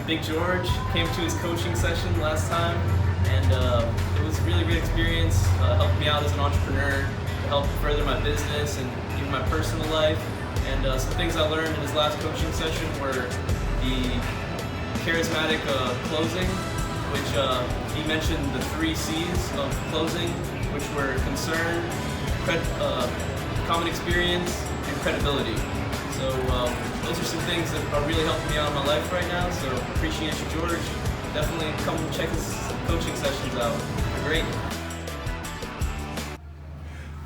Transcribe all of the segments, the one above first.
Big George. Came to his coaching session last time, and it was a really great experience. Helped me out as an entrepreneur, to help further my business and even my personal life. And some things I learned in his last coaching session were the charismatic closing, which he mentioned the 3 C's of closing, which were concern, common experience, and credibility. So those are some things that are really helping me out in my life right now. So appreciate you, George. Definitely come check his coaching sessions out. They're great.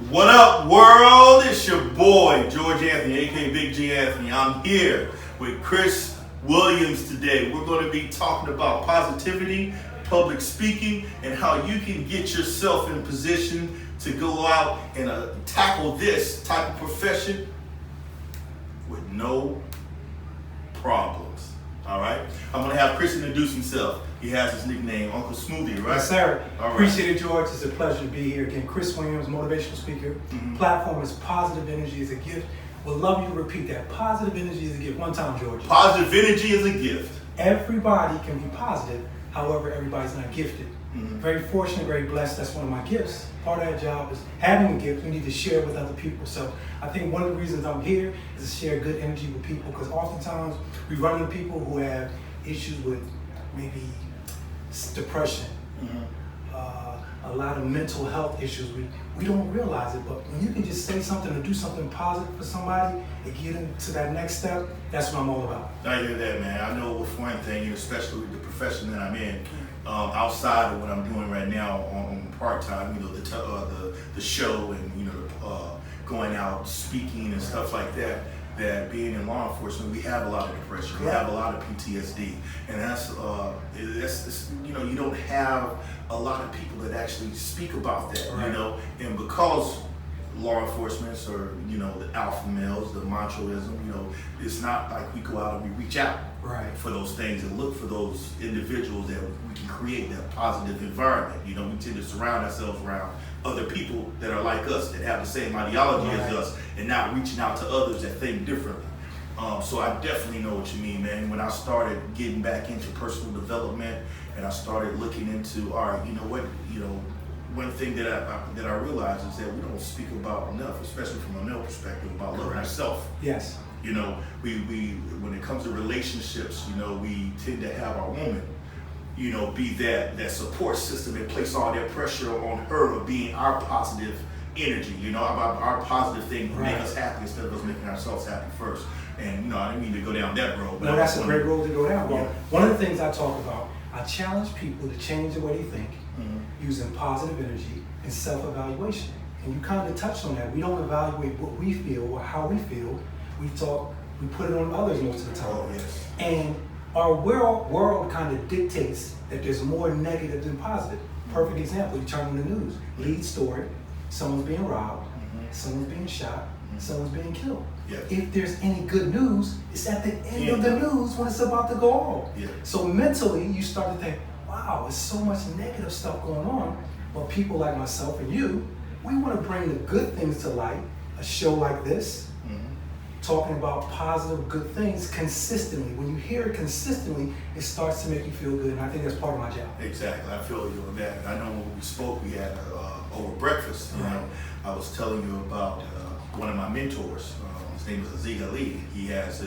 What up, world? It's your boy, George Anthony, aka Big G Anthony. I'm here with Chris Williams today. We're going to be talking about positivity, public speaking, and how you can get yourself in position to go out and tackle this type of profession with no problems. All right? I'm going to have Chris introduce himself. He has his nickname, Uncle Smoothie, right? Yes, sir. All right. Appreciate it, George. It's a pleasure to be here again. Chris Williams, motivational speaker. Platform is Positive Energy is a Gift. Would love you to repeat that. Positive energy is a gift. One time, George. Positive energy is a gift. Everybody can be positive. However, everybody's not gifted. Very fortunate, very blessed. That's one of my gifts. Part of that job is having a gift. We need to share it with other people. So I think one of the reasons I'm here is to share good energy with people, because oftentimes we run into people who have issues with maybe depression, a lot of mental health issues. We don't realize it, but when you can just say something or do something positive for somebody and get into that next step, that's what I'm all about. I hear that, man. I know with one thing, especially with the profession that I'm in, outside of what I'm doing right now on part-time, the show and, going out speaking and stuff like that, that being in law enforcement, we have a lot of depression, we have a lot of PTSD, and that's you don't have a lot of people that actually speak about that, right. And because law enforcement or the alpha males, the machoism, it's not like we go out and we reach out for those things and look for those individuals that we can create that positive environment. We tend to surround ourselves around other people that are like us, that have the same ideology as us, and not reaching out to others that think differently. So I definitely know what you mean, man. When I started getting back into personal development and I started looking into, one thing that I realized is that we don't speak about enough, especially from a male perspective, about loving ourselves. Yes. We when it comes to relationships, we tend to have our woman, be that support system and place all that pressure on her of being our positive energy, about our positive thing to make us happy instead of us making ourselves happy first. And I didn't mean to go down that road. But no, that's a great road to go down. Well, Yeah. one of the things I talk about, I challenge people to change the way they think using positive energy and self-evaluation. And you kind of touched on that. We don't evaluate what we feel or how we feel. We put it on others most of the time. Oh, yes. And our world kind of dictates that there's more negative than positive. Perfect example, you turn on the news, lead story, someone's being robbed, someone's being shot, someone's being killed. Yeah. If there's any good news, it's at the end of the news when it's about to go on. Yeah. So mentally, you start to think, wow, there's so much negative stuff going on. But people like myself and you, we want to bring the good things to light. A show like this, talking about positive, good things consistently. When you hear it consistently, it starts to make you feel good, and I think that's part of my job. Exactly, I feel you on that. I know when we spoke, we had over breakfast. I was telling you about one of my mentors. His name is Aziz Ali. He has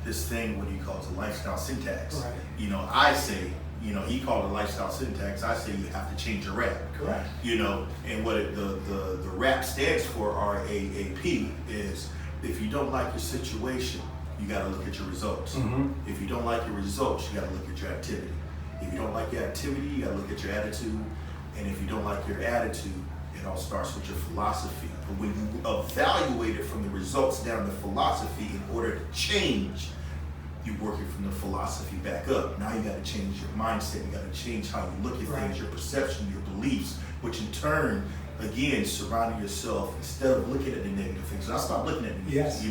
this thing, what he calls a lifestyle syntax. I say, he called it lifestyle syntax. I say you have to change your rap. Correct. And what the rap stands for, RAAP, is if you don't like your situation, you got to look at your results. If you don't like your results, you got to look at your activity. If you don't like your activity, you got to look at your attitude. And if you don't like your attitude, it all starts with your philosophy. But when you evaluate it from the results down to philosophy, in order to change, you're working from the philosophy back up. Now you got to change your mindset. You got to change how you look at things, your perception, your beliefs, which in turn, again, surrounding yourself instead of looking at the negative things. And I stopped looking at the news,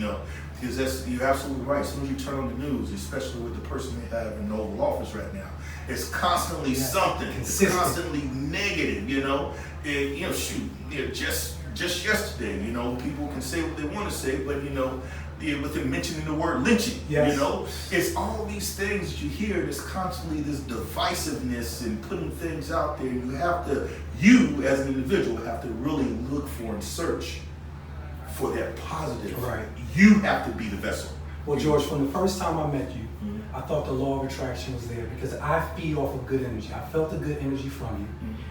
because you're absolutely right. As soon as you turn on the news, especially with the person they have in the Oval Office right now, it's constantly something. Consistent. It's constantly negative, And, just yesterday, people can say what they want to say, but within mentioning the word lynching. Yes. You know, it's all these things that you hear. There's constantly this divisiveness and putting things out there. You as an individual have to really look for and search for that positive. Right. You have to be the vessel. Well, George, from the first time I met you, I thought the law of attraction was there because I feed off of good energy. I felt the good energy from you.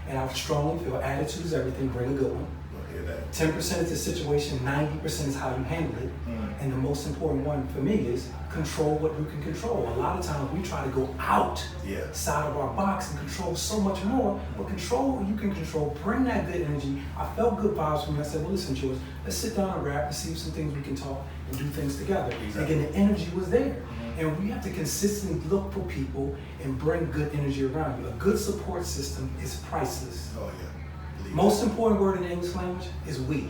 And I strongly feel attitude is everything, bring a good one. 10% is the situation, 90% is how you handle it. And the most important one for me is control what you can control. A lot of times we try to go outside of our box and control so much more, but control what you can control, bring that good energy. I felt good vibes from you. I said, well, listen, George, let's sit down and rap and see some things we can talk and do things together. Exactly. Again, the energy was there. And we have to consistently look for people and bring good energy around you. A good support system is priceless. Oh, yeah. Most important word in the English language is we.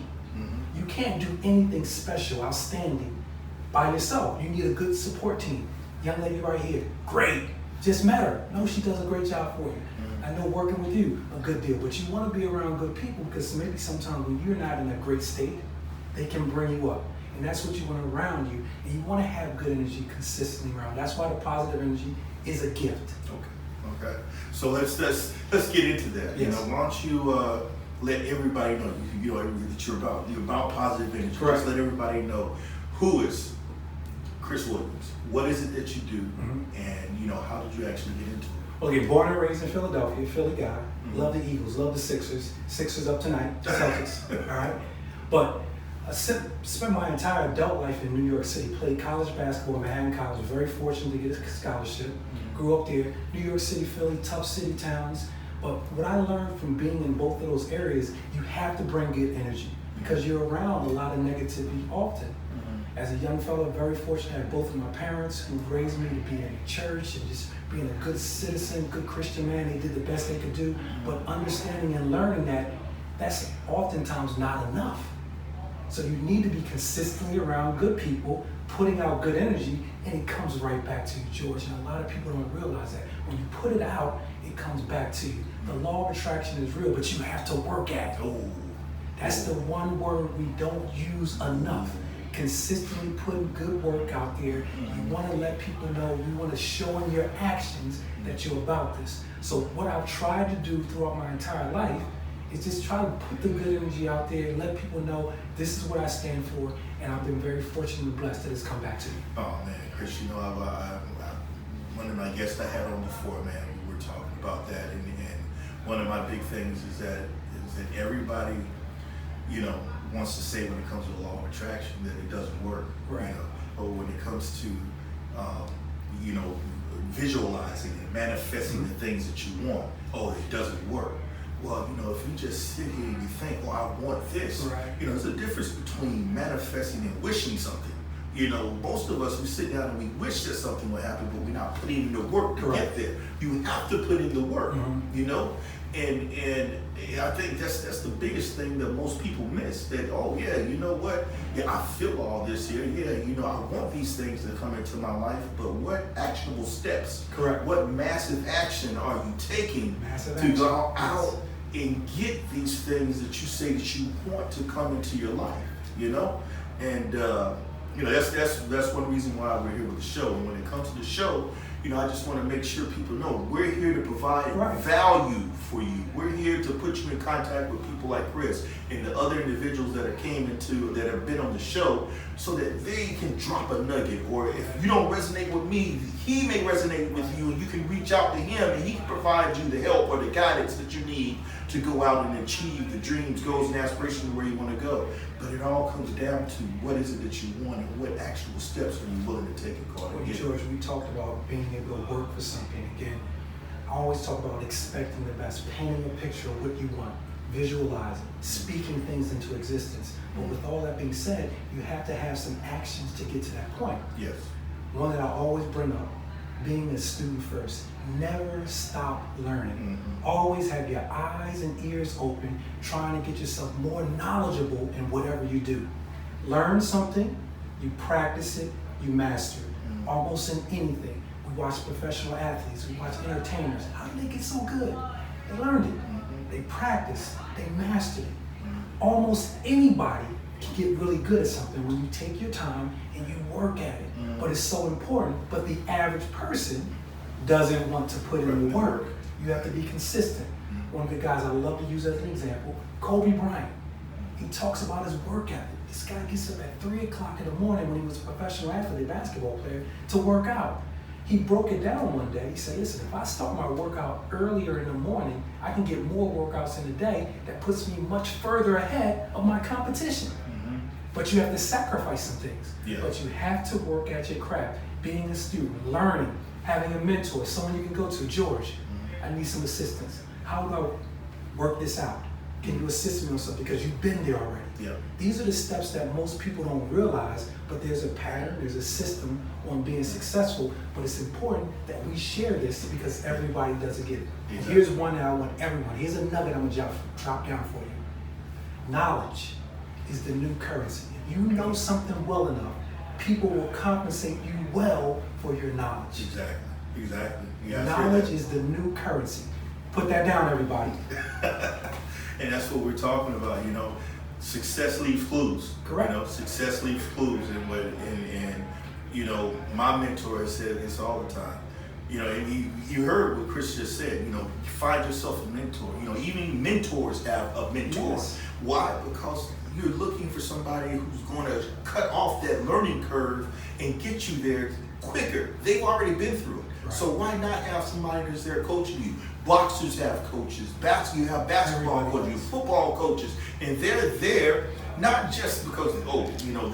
You can't do anything special, outstanding by yourself. You need a good support team. Young lady right here, great. Just met her. No, she does a great job for you. I know working with you, a good deal. But you want to be around good people because maybe sometimes when you're not in a great state, they can bring you up. And that's what you want around you. And you want to have good energy consistently around. That's why the positive energy is a gift. Okay. So let's get into that. Yes. You know, why don't you let everybody know that you're about positive energy. Correct. Just let everybody know who is Chris Williams. What is it that you do, and how did you actually get into it? Well, again, born and raised in Philadelphia, Philly guy. Love the Eagles, love the Sixers. Sixers up tonight, Celtics. All right, but I spent my entire adult life in New York City. Played college basketball at Manhattan College. Was very fortunate to get a scholarship. Grew up there. New York City, Philly, tough city towns. But what I learned from being in both of those areas, you have to bring good energy because you're around a lot of negativity often. As a young fellow, very fortunate to have both of my parents who raised me to be in church and just being a good citizen, good Christian man. They did the best they could do. But understanding and learning that that's oftentimes not enough. So you need to be consistently around good people, putting out good energy, and it comes right back to you, George. And a lot of people don't realize that. When you put it out, it comes back to you. The law of attraction is real, but you have to work at it. That's the one word we don't use enough. Consistently putting good work out there. You want to let people know, you want to show in your actions that you're about this. So what I've tried to do throughout my entire life is just try to put the good energy out there and let people know this is what I stand for, and I've been very fortunate and blessed that it's come back to me. Oh man, Chris, one of my guests I had on before, man, we were talking about that, and one of my big things is that everybody, wants to say when it comes to the law of attraction that it doesn't work, Right. Or when it comes to, visualizing and manifesting the things that you want, it doesn't work. Well, if you just sit here and you think, I want this, Right. There's a difference between manifesting and wishing something. Most of us, we sit down and we wish that something would happen, but we're not putting in the work to get there. You have to put in the work, and I think that's the biggest thing that most people miss. That, I feel all this here. I want these things to come into my life, but what actionable steps? Correct. What massive action are you taking to go out and get these things that you say that you want to come into your life? And that's one reason why we're here with the show. And when it comes to the show, I just want to make sure people know we're here to provide value for you. We're here to put you in contact with people like Chris and the other individuals that have been on the show, so that they can drop a nugget. Or if you don't resonate with me, he may resonate with you, and you can reach out to him, and he can provide you the help or the guidance that you need to go out and achieve the dreams, goals, and aspirations where you want to go. But it all comes down to what is it that you want and what actual steps are you willing to take according to George, we talked about being able to work for something. Again, I always talk about expecting the best, painting a picture of what you want, visualizing, speaking things into existence. But with all that being said, you have to have some actions to get to that point. Yes. One that I always bring up, being a student first. Never stop learning. Always have your eyes and ears open, trying to get yourself more knowledgeable in whatever you do. Learn something, you practice it, you master it. Almost in anything. We watch professional athletes, we watch entertainers. How did they get so good? They learned it. They practiced, they mastered it. Almost anybody get really good at something when you take your time and you work at it. But it's so important. But the average person doesn't want to put in the work. You have to be consistent. One of the guys I love to use as an example, Kobe Bryant. He talks about his work ethic. This guy gets up at 3 o'clock in the morning when he was a professional athlete, basketball player, to work out. He broke it down one day. He said, listen, if I start my workout earlier in the morning, I can get more workouts in the day that puts me much further ahead of my competition. But you have to sacrifice some things. Yeah. But you have to work at your craft. Being a student, learning, having a mentor, someone you can go to. George, I need some assistance. How do I work this out? Can you assist me on something? Because you've been there already. Yeah. These are the steps that most people don't realize, but there's a pattern, there's a system on being successful, but it's important that we share this because everybody doesn't get it. And Exactly. here's one that I want everyone. Here's a nugget I'm gonna drop down for you. Knowledge is the new currency. If you know something well enough, people will compensate you well for your knowledge. Exactly. Knowledge is the new currency. Put that down, everybody. And that's what we're talking about, success leaves clues. Correct. Success leaves clues, and my mentor has said this all the time. And you heard what Chris just said. Find yourself a mentor. Even mentors have a mentor. Yes. Why? Because you're looking for somebody who's going to cut off that learning curve and get you there quicker. They've already been through it. Right. So why not have somebody that's there coaching you? Boxers have coaches. You have basketball Everybody coaches, does. football coaches, and they're there not just because they're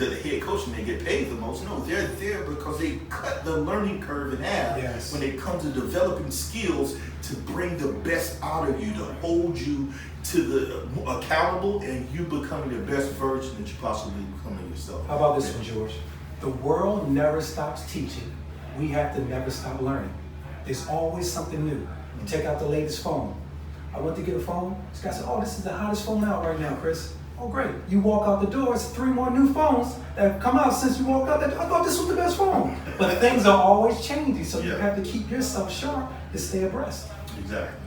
the head coach and they get paid the most. No, they're there because they cut the learning curve in half. Yes. When it comes to developing skills to bring the best out of you, to hold you to the accountable, and you becoming the best version that you possibly becoming yourself. How about this one, George? The world never stops teaching. We have to never stop learning. There's always something new. You take out the latest phone. I went to get a phone. This guy said, oh, this is the hottest phone out right now, Chris. Oh, great. You walk out the door, it's 3 more new phones that have come out since you walked out. I thought this was the best phone. But things are always changing, so you have to keep yourself sharp to stay abreast. Exactly.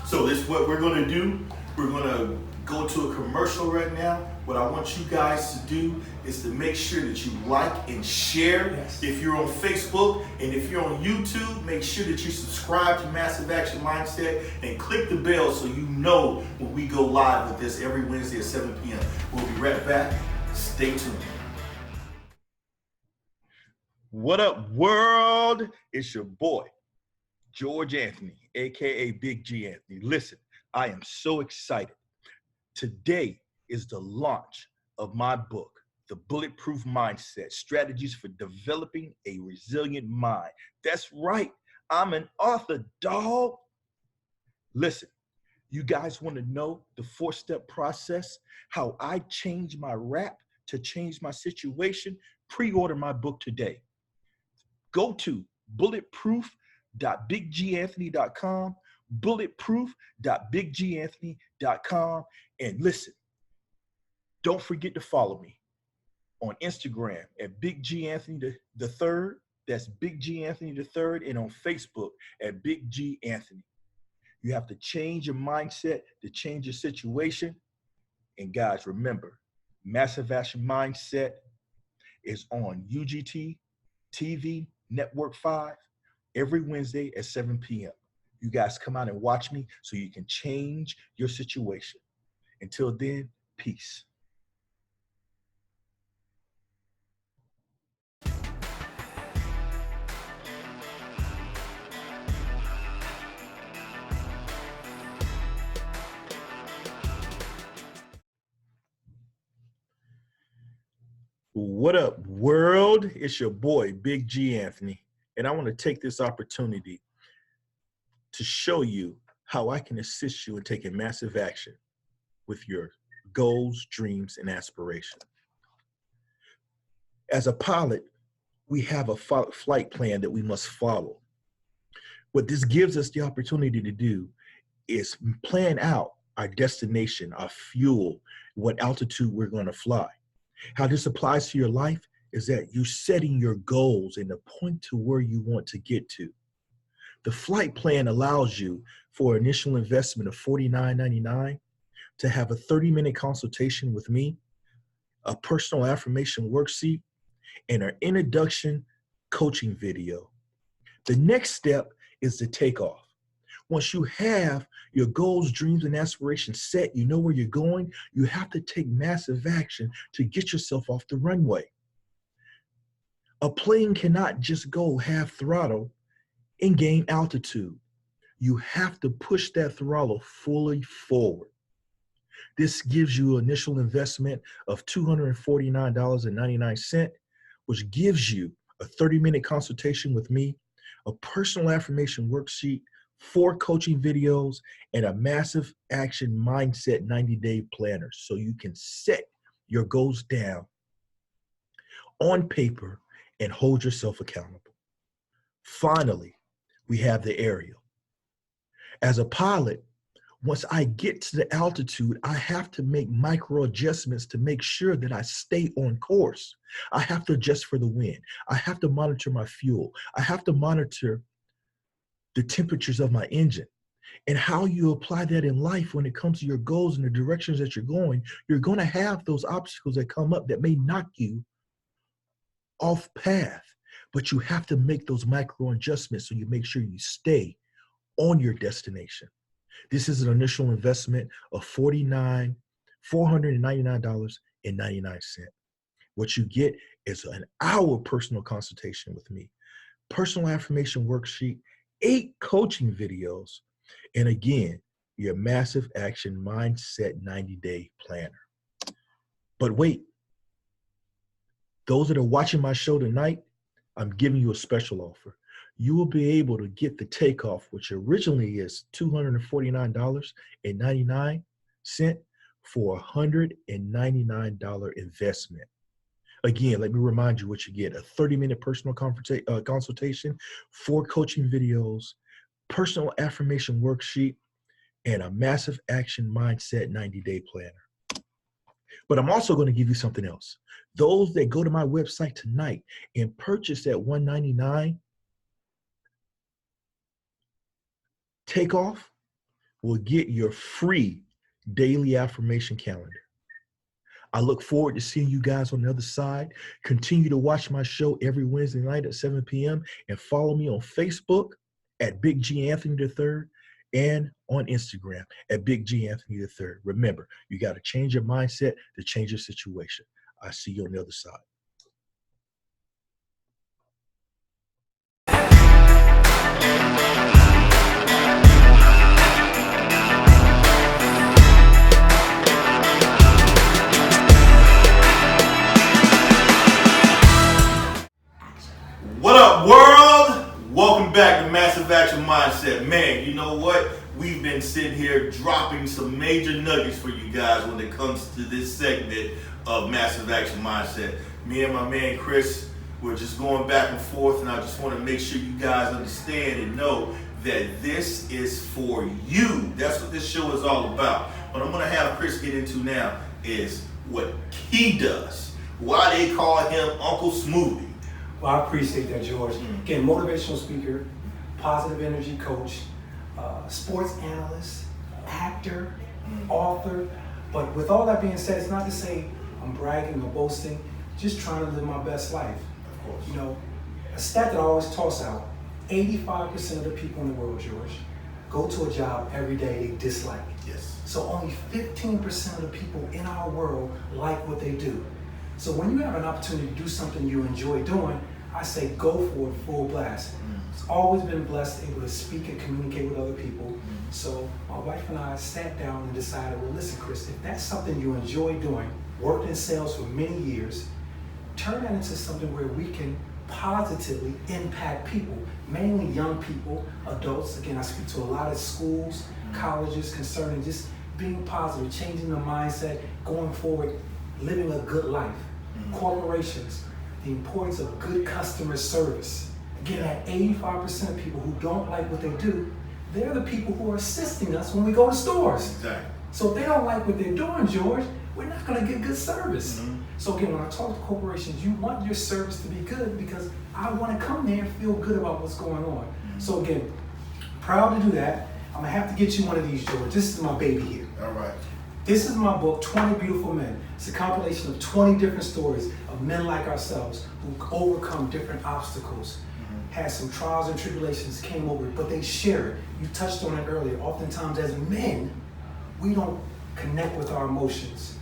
So this is what we're going to do. We're going to go to a commercial right now. What I want you guys to do is to make sure that you like and share. Yes. If you're on Facebook and if you're on YouTube, make sure that you subscribe to Massive Action Mindset and click the bell so you know when we go live with this every Wednesday at 7 p.m. We'll be right back. Stay tuned. What up, world? It's your boy, George Anthony, aka Big G Anthony. Listen, I am so excited. Today is the launch of my book, The Bulletproof Mindset, Strategies for Developing a Resilient Mind. That's right, I'm an author, dog. Listen, you guys want to know the 4-step process, how I changed my rap to change my situation? Pre-order my book today. Go to bulletproof.bigganthony.com, bulletproof.bigganthony.com, and listen, don't forget to follow me on Instagram at Big G Anthony the Third. That's Big G Anthony the Third, and on Facebook at Big G Anthony. You have to change your mindset to change your situation. And guys, remember, Massive Action Mindset is on UGT TV Network 5 every Wednesday at 7 p.m. You guys come out and watch me so you can change your situation. Until then, peace. What up, world? It's your boy, Big G Anthony, and I want to take this opportunity to show you how I can assist you in taking massive action with your goals, dreams, and aspirations. As a pilot, we have a flight plan that we must follow. What this gives us the opportunity to do is plan out our destination, our fuel, what altitude we're going to fly. How this applies to your life is that you're setting your goals and the point to where you want to get to. The flight plan allows you for initial investment of $49.99 to have a 30-minute consultation with me a personal affirmation worksheet, and an introduction coaching video. The next step is the takeoff. Once you have your goals, dreams, and aspirations set, you know where you're going, you have to take massive action to get yourself off the runway. A plane cannot just go half throttle and gain altitude. You have to push that throttle fully forward. This gives you an initial investment of $249.99, which gives you a 30-minute consultation with me, a personal affirmation worksheet, 4 coaching videos, and a massive action mindset 90-day planner so you can set your goals down on paper and hold yourself accountable. Finally, we have the aerial. As a pilot, once I get to the altitude, I have to make micro adjustments to make sure that I stay on course. I have to adjust for the wind. I have to monitor my fuel. I have to monitor the temperatures of my engine. And how you apply that in life when it comes to your goals and the directions that you're going to have those obstacles that come up that may knock you off path. But you have to make those micro adjustments so you make sure you stay on your destination. This is an initial investment of $499.99. What you get is an hour personal consultation with me, personal affirmation worksheet, 8 coaching videos, and again, your massive action mindset 90-day planner. But wait, those that are watching my show tonight, I'm giving you a special offer. You will be able to get the takeoff, which originally is $249.99 for a $199 investment. Again, let me remind you what you get: a 30-minute personal consultation, 4 coaching videos, personal affirmation worksheet, and a massive action mindset 90-day planner. But I'm also going to give you something else. Those that go to my website tonight and purchase that $199 takeoff will get your free daily affirmation calendar. I look forward to seeing you guys on the other side. Continue to watch my show every Wednesday night at 7 p.m. and follow me on Facebook at Big G Anthony III and on Instagram at Big G Anthony III. Remember, you got to change your mindset to change your situation. I see you on the other side. What up, world? Welcome back to Massive Action Mindset. Man, you know what? We've been sitting here dropping some major nuggets for you guys when it comes to this segment of Massive Action Mindset. Me and my man Chris, we're just going back and forth, and I just want to make sure you guys understand and know that this is for you. That's what this show is all about. What I'm going to have Chris get into now is what he does. Why they call him Uncle Smoothie. Well, I appreciate that, George. Again, motivational speaker, positive energy coach, sports analyst, actor, author. But with all that being said, it's not to say I'm bragging or boasting, just trying to live my best life. Of course. You know, a stat that I always toss out, 85% of the people in the world, George, go to a job every day they dislike. Yes. So only 15% of the people in our world like what they do. So when you have an opportunity to do something you enjoy doing, I say go for it full blast. It's always been blessed, able to speak and communicate with other people. So my wife and I sat down and decided, well, listen, Chris, if that's something you enjoy doing, worked in sales for many years, turn that into something where we can positively impact people, mainly young people, adults. Again, I speak to a lot of schools, colleges concerning just being positive, changing the mindset, going forward, living a good life. Corporations, the importance of good customer service. Again, that 85% of people who don't like what they do, they're the people who are assisting us when we go to stores. Exactly. So if they don't like what they're doing, George, we're not going to get good service. So again, when I talk to corporations, you want your service to be good because I want to come there and feel good about what's going on. So again, proud to do that. I'm going to have to get you one of these, George. This is my baby here. All right. This is my book, 20 Beautiful Men. It's a compilation of 20 different stories of men like ourselves who overcome different obstacles, had some trials and tribulations, came over it, but they share it. You touched on it earlier. Oftentimes as men, we don't connect with our emotions.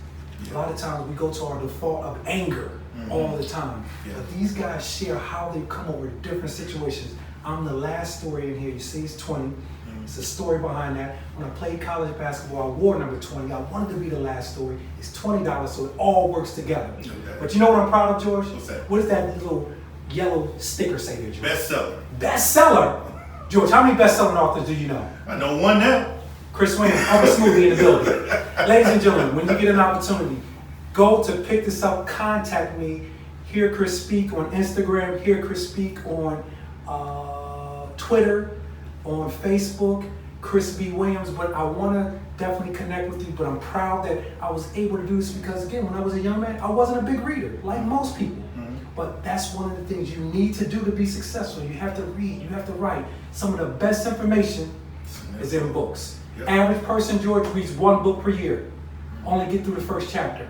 A lot of times we go to our default of anger all the time. But these guys share how they come over different situations. I'm the last story in here. You see, it's 20. It's a story behind that. When I played college basketball, I wore number 20. I wanted to be the last story. It's $20, so it all works together. Okay. But you know what I'm proud of, George? What's that? What does that little yellow sticker say there, George? Bestseller. Bestseller! George, how many best-selling authors do you know? I know one now. Chris Williams, Uncle Smoothie in the building. Ladies and gentlemen, when you get an opportunity, go to pick this up, contact me. Hear Chris speak on Instagram, hear Chris speak on Twitter, on Facebook, Chris B. Williams. But I want to definitely connect with you, but I'm proud that I was able to do this because, again, when I was a young man, I wasn't a big reader, like most people. But that's one of the things you need to do to be successful. You have to read, you have to write. Some of the best information is in books. Yep. Average person, George, reads 1 book per year. Only get through the first chapter.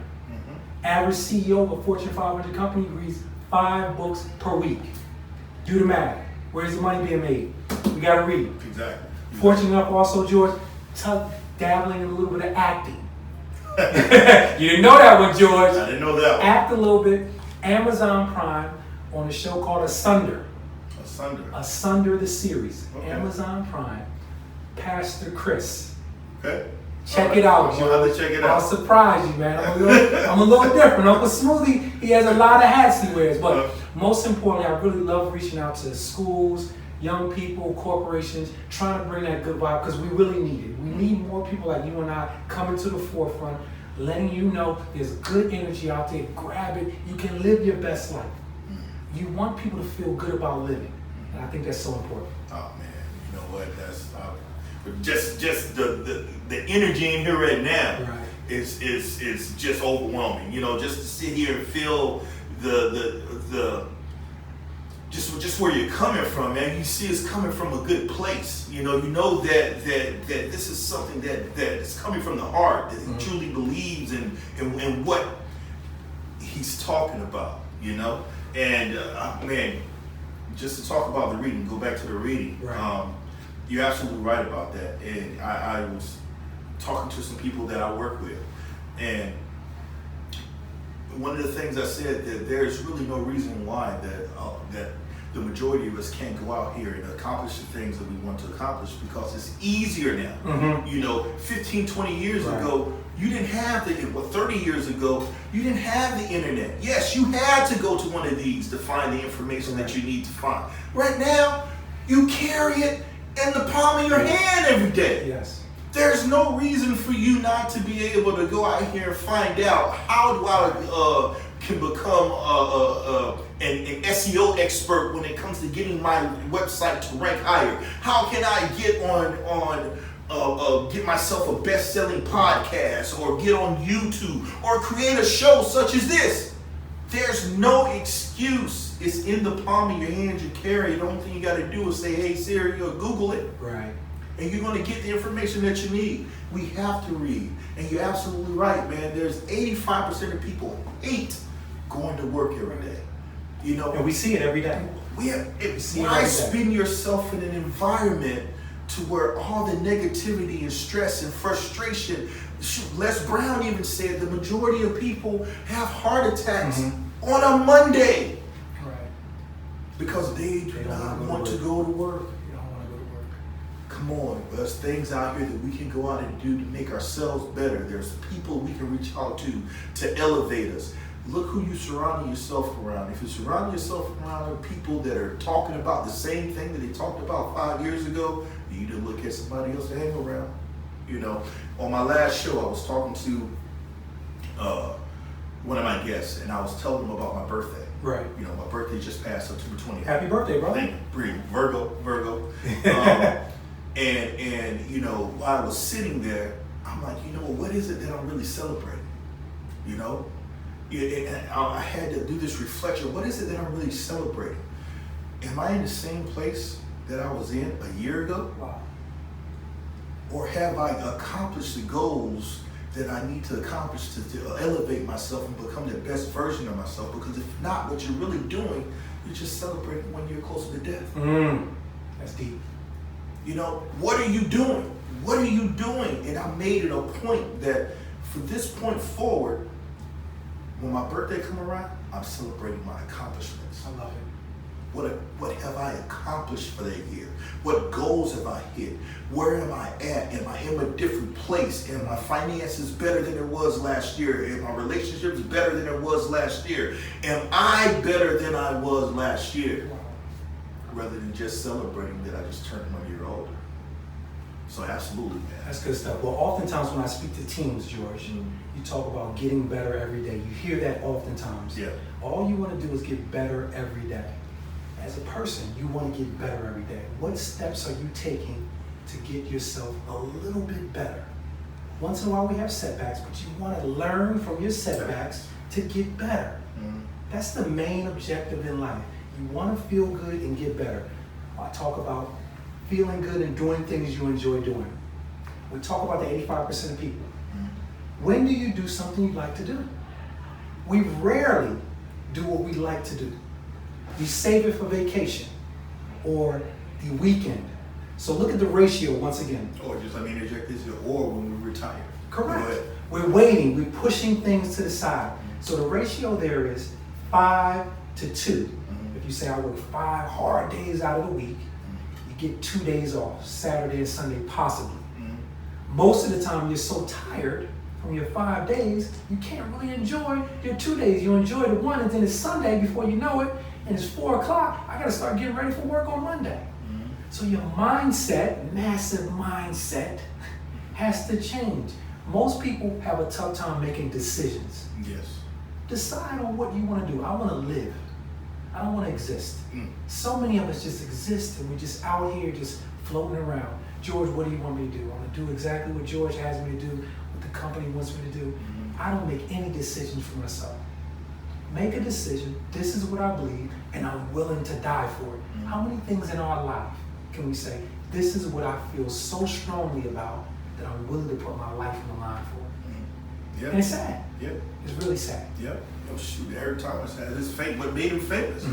Average CEO of a Fortune 500 company reads 5 books per week. Do the math. Where's the money being made? We got to read. Exactly. Fortunate enough also, George, dabbling in a little bit of acting. You didn't know that one, George. I didn't know that one. Act a little bit. Amazon Prime on a show called Asunder. Asunder the series. Okay. Amazon Prime. Pastor Chris. Okay. Check it out, I'm gonna have to check it out. I'll surprise you, man. I'm a little different. Uncle Smoothie, he has a lot of hats he wears. But most importantly, I really love reaching out to schools, young people, corporations, trying to bring that good vibe because we really need it. We need more people like you and I coming to the forefront, letting you know there's good energy out there. Grab it. You can live your best life. You want people to feel good about living. And I think that's so important. Oh, man. You know what? That's just the energy in here right now is just overwhelming. You know, just to sit here and feel the just where you're coming from, man. You see it's coming from a good place. You know that this is something that is coming from the heart, that he truly believes in what he's talking about, you know? And man, just to talk about the reading, go back to the reading. Right. You're absolutely right about that. And I was talking to some people that I work with, and one of the things I said that there's really no reason why that the majority of us can't go out here and accomplish the things that we want to accomplish because it's easier now. You know, 15, 20 years ago, you didn't have 30 years ago, you didn't have the internet. Yes, you had to go to one of these to find the information that you need to find. Right now, you carry it in the palm of your hand every day. Yes. There's no reason for you not to be able to go out here and find out how do I can become an SEO expert when it comes to getting my website to rank higher. How can I get get myself a best-selling podcast or get on YouTube or create a show such as this? There's no excuse. It's in the palm of your hand. You carry it. The only thing you got to do is say, "Hey Siri," or Google it. Right. And you're going to get the information that you need. We have to read. And you're absolutely right, man. There's 85% of people hate going to work every day. You know, and we see it every day. Why spin yourself in an environment to where all the negativity and stress and frustration? Les Brown even said the majority of people have heart attacks on a Monday. Right. Because they do not want to go to work. Come on, there's things out here that we can go out and do to make ourselves better. There's people we can reach out to elevate us. Look who you're surrounding yourself around. If you're surrounding yourself around people that are talking about the same thing that they talked about 5 years ago, you need to look at somebody else to hang around. You know, on my last show, I was talking to one of my guests, and I was telling them about my birthday. Right. You know, my birthday just passed September 20th. Happy birthday, brother. Thank you. Virgo. And you know, while I was sitting there, I'm like, you know, what is it that I'm really celebrating? You know, and I had to do this reflection. What is it that I'm really celebrating? Am I in the same place that I was in a year ago? Wow. Or have I accomplished the goals that I need to accomplish to elevate myself and become the best version of myself. Because if not, what you're really doing, you're just celebrating 1 year closer to death. That's deep. You know, what are you doing? What are you doing? And I made it a point that from this point forward, when my birthday come around, I'm celebrating my accomplishments. I love it. What have I accomplished for that year? What goals have I hit? Where am I at? Am I in a different place? Am my finances better than it was last year? Am my relationships better than it was last year? Am I better than I was last year? Rather than just celebrating that I just turned 1 year older. So absolutely, man. That's good stuff. Well, oftentimes when I speak to teams, George, you talk about getting better every day. You hear that oftentimes. Yeah. All you want to do is get better every day. As a person, you want to get better every day. What steps are you taking to get yourself a little bit better? Once in a while we have setbacks, but you want to learn from your setbacks to get better. That's the main objective in life. You want to feel good and get better. I talk about feeling good and doing things you enjoy doing. We talk about the 85% of people. When do you do something you like to do? We rarely do what we like to do. We save it for vacation or the weekend. So look at the ratio once again. Or just let me interject this, or when we retire. Correct. We're waiting, we're pushing things to the side. So the ratio there is 5 to 2. If you say I work 5 hard days out of the week, you get 2 days off, Saturday and Sunday possibly. Most of the time you're so tired from your 5 days, you can't really enjoy your 2 days. You enjoy the one and then it's Sunday before you know it, and it's 4 o'clock, I gotta start getting ready for work on Monday. So your mindset, massive mindset, has to change. Most people have a tough time making decisions. Yes. Decide on what you want to do. I want to live. I don't want to exist. So many of us just exist and we're just out here just floating around. George, what do you want me to do? I want to do exactly what George has me to do, what the company wants me to do. I don't make any decisions for myself. Make a decision. This is what I believe and I'm willing to die for it. How many things in our life can we say, this is what I feel so strongly about that I'm willing to put my life on the line for? Yep. And it's sad. Yep. It's really sad. Yep. Oh shoot, Eric Thomas had his fame. What made him famous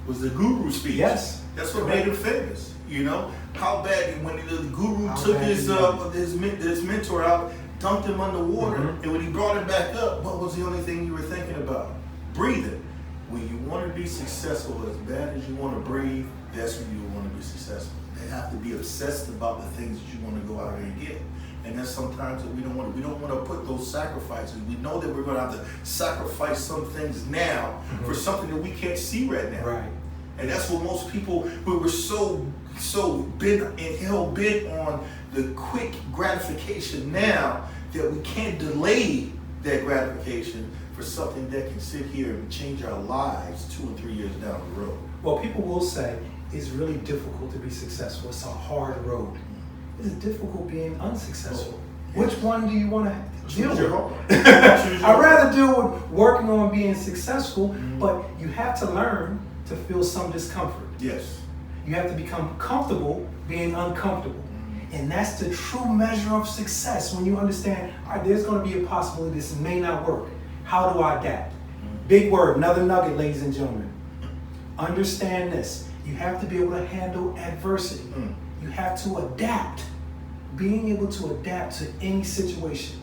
was the guru speech. Yes. That's what made him famous. You know how bad when the guru How took bad his mentor out, dunked him underwater, and when he brought him back up, what was the only thing you were thinking about? Breathing. When you want to be successful, as bad as you want to breathe, that's when you want to be successful. They have to be obsessed about the things that you want to go out there and get. And that's sometimes that we don't want to. We don't want to put those sacrifices. We know that we're going to have to sacrifice some things now for something that we can't see right now. Right. And that's what most people, we were so bent and hell bent on the quick gratification now that we can't delay that gratification for something that can sit here and change our lives 2 and 3 years down the road. Well, people will say it's really difficult to be successful. It's a hard road. It's difficult being unsuccessful. Which one do you want to deal with? I'd rather deal with working on being successful, but you have to learn to feel some discomfort. Yes. You have to become comfortable being uncomfortable. And that's the true measure of success when you understand, all right, there's going to be a possibility this may not work. How do I adapt? Big word, another nugget, ladies and gentlemen. Understand this. You have to be able to handle adversity. You have to adapt. Being able to adapt to any situation.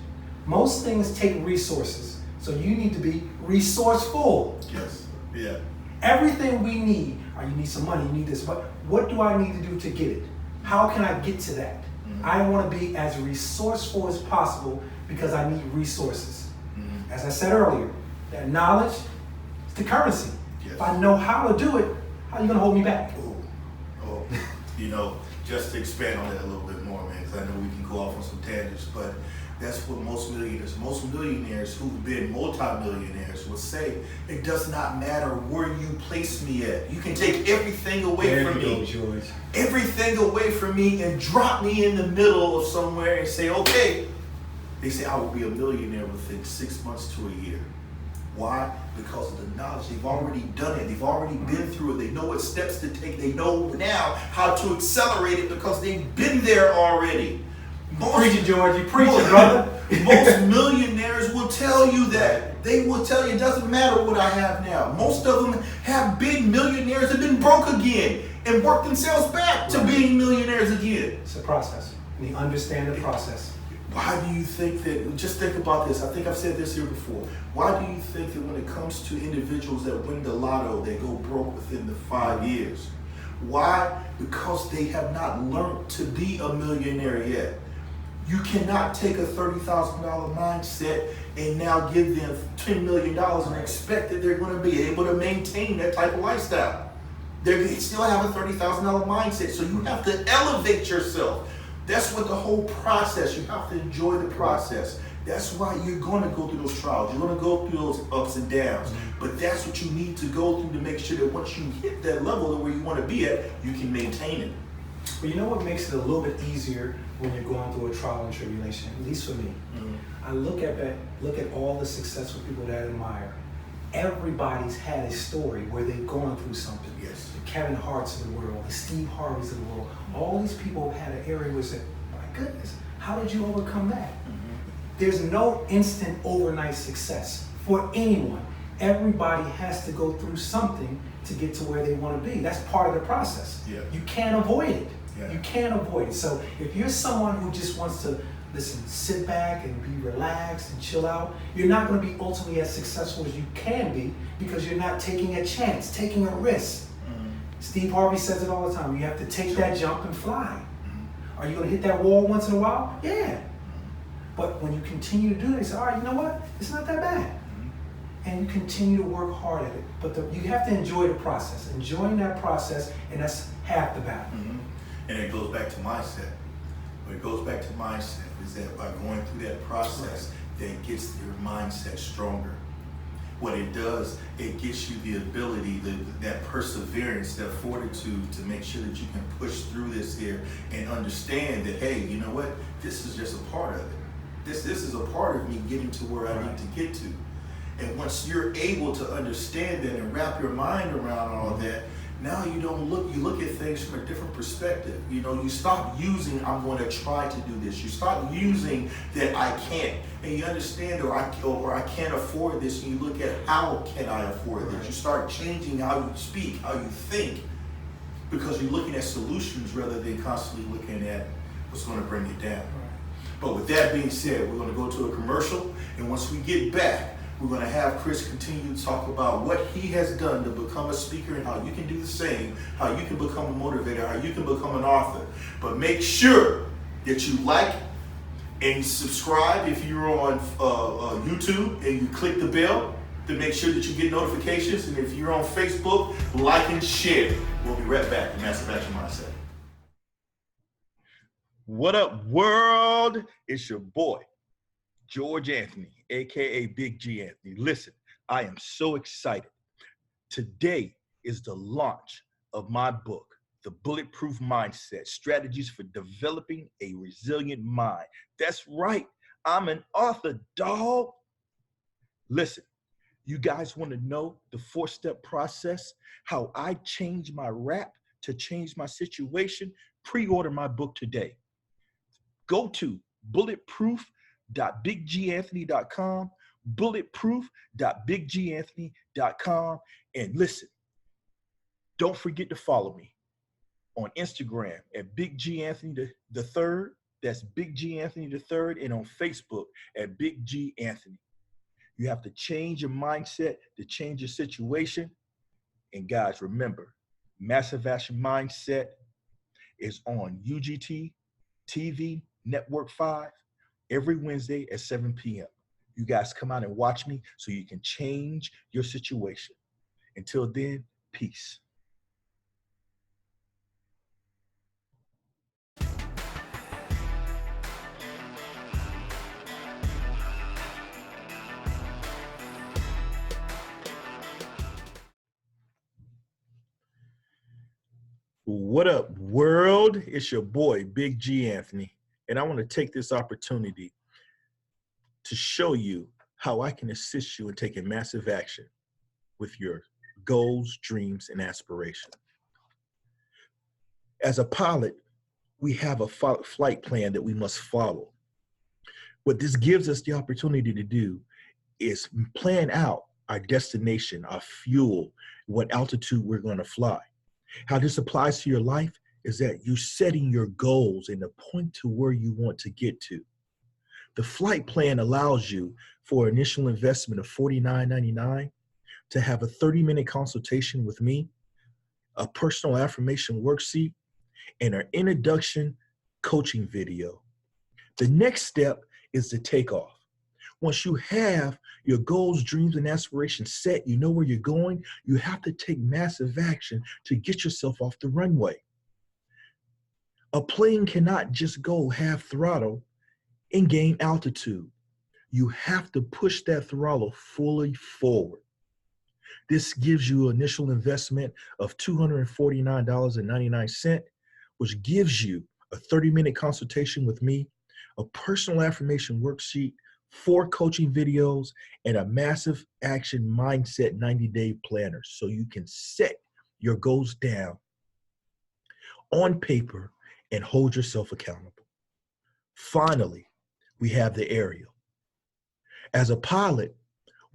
Most things take resources. So you need to be resourceful. Yes. Yeah. Everything we need, you need some money, you need this, but what do I need to do to get it? How can I get to that? I want to be as resourceful as possible because I need resources. As I said earlier, that knowledge is the currency. Yes. If I know how to do it, how are you going to hold me back? Oh, you know, just to expand on that a little bit more, man, because I know we can go off on some tangents, but that's what most millionaires who've been multimillionaires will say. It does not matter where you place me at. You can take everything away from me. George. Everything away from me and drop me in the middle of somewhere and say, okay. They say I will be a millionaire within 6 months to a year. Why? Because of the knowledge. They've already done it. They've already been through it. They know what steps to take. They know now how to accelerate it because they've been there already. Preach it, George. You preach it, brother. Most millionaires will tell you that. They will tell you it doesn't matter what I have now. Most of them have been millionaires and been broke again and worked themselves back to being millionaires again. It's a process. And you understand the process. Why do you think that, just think about this, I think I've said this here before. Why do you think that when it comes to individuals that win the lotto, they go broke within the 5 years? Why? Because they have not learned to be a millionaire yet. You cannot take a $30,000 mindset and now give them $10 million and expect that they're going to be able to maintain that type of lifestyle. They still have a $30,000 mindset, so you have to elevate yourself. That's what the whole process, you have to enjoy the process. That's why you're going to go through those trials. You're going to go through those ups and downs. But that's what you need to go through to make sure that once you hit that level of where you want to be at, you can maintain it. But you know what makes it a little bit easier when you're going through a trial and tribulation, at least for me? I look at all the successful people that I admire. Everybody's had a story where they've gone through something. Yes. The Kevin Harts of the world, the Steve Harveys of the world. All these people had an area where they said, my goodness, how did you overcome that? There's no instant overnight success for anyone. Everybody has to go through something to get to where they want to be. That's part of the process. Yeah. You can't avoid it. Yeah. You can't avoid it. So if you're someone who just wants to sit back and be relaxed and chill out, you're not going to be ultimately as successful as you can be because you're not taking a chance, taking a risk. Steve Harvey says it all the time. You have to take that jump and fly. Are you going to hit that wall once in a while? Yeah. But when you continue to do that, you say, all right, you know what? It's not that bad. And you continue to work hard at it. But you have to enjoy the process. Enjoying that process, and that's half the battle. And it goes back to mindset. When it goes back to mindset, is that by going through that process, that gets your mindset stronger. What it does, it gives you the ability, that perseverance, that fortitude to make sure that you can push through this here and understand that, hey, you know what? This is just a part of it. This is a part of me getting to where I need to get to. And once you're able to understand that and wrap your mind around all of that, now you look at things from a different perspective. You know, you stop using, I'm going to try to do this. You stop using that I can't. And you understand, or I can't afford this, and you look at how can I afford this. You start changing how you speak, how you think, because you're looking at solutions rather than constantly looking at what's going to bring you down. But with that being said, we're going to go to a commercial, and once we get back, we're going to have Chris continue to talk about what he has done to become a speaker and how you can do the same, how you can become a motivator, how you can become an author. But make sure that you like and subscribe if you're on YouTube, and you click the bell to make sure that you get notifications. And if you're on Facebook, like and share. We'll be right back to Massive Action Mindset. What up, world? It's your boy, George Anthony, aka Big G Anthony. Listen, I am so excited. Today is the launch of my book, The Bulletproof Mindset, Strategies for Developing a Resilient Mind. That's right, I'm an author, dog. Listen, you guys want to know the 4-step process, how I changed my rap to change my situation? Pre-order my book today. Go to bulletproof.bigganthony.com, bulletproof.bigganthony.com, and listen, don't forget to follow me on Instagram at Big G Anthony the Third. That's Big G Anthony the Third, and on Facebook at Big G Anthony. You have to change your mindset to change your situation. And guys, remember, Massive Action Mindset is on UGT TV Network 5 every Wednesday at 7 p.m. You guys come out and watch me so you can change your situation. Until then, peace. What up, world? It's your boy, Big G Anthony, and I want to take this opportunity to show you how I can assist you in taking massive action with your goals, dreams, and aspirations. As a pilot we have a flight plan that we must follow. What this gives us the opportunity to do is plan out our destination, our fuel, what altitude we're going to fly. How this applies to your life is that you're setting your goals and the point to where you want to get to. The flight plan allows you for initial investment of $49.99 to have a 30-minute consultation with me, a personal affirmation worksheet, and an introduction coaching video. The next step is the takeoff. Once you have your goals, dreams, and aspirations set, you know where you're going, you have to take massive action to get yourself off the runway. A plane cannot just go half throttle and gain altitude. You have to push that throttle fully forward. This gives you an initial investment of $249.99, which gives you a 30-minute consultation with me, a personal affirmation worksheet, 4 coaching videos, and a massive action mindset 90-day planner so you can set your goals down on paper and hold yourself accountable. Finally, we have the aerial. As a pilot,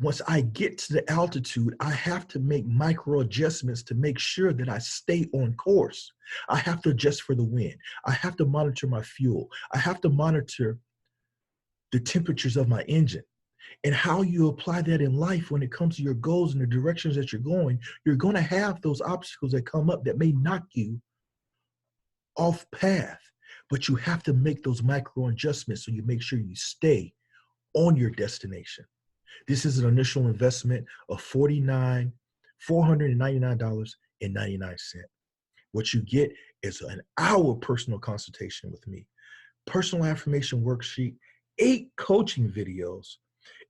once I get to the altitude, I have to make micro adjustments to make sure that I stay on course. I have to adjust for the wind. I have to monitor my fuel. I have to monitor the temperatures of my engine. And how you apply that in life when it comes to your goals and the directions that you're going to have those obstacles that come up that may knock you off path. But you have to make those micro adjustments so you make sure you stay on your destination. This is an initial investment of $499.99. What you get is an hour personal consultation with me, personal affirmation worksheet, 8 coaching videos,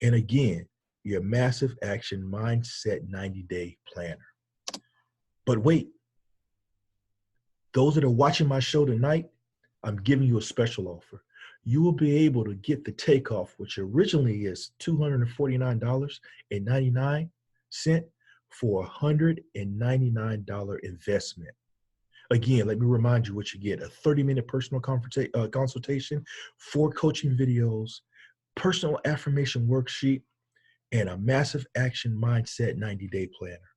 and again, your massive action mindset 90-day planner. But wait, those that are watching my show tonight, I'm giving you a special offer. You will be able to get the takeoff, which originally is $249.99 for a $199 investment. Again, let me remind you what you get: a 30-minute personal consultation, 4 coaching videos, personal affirmation worksheet, and a massive action mindset 90-day planner.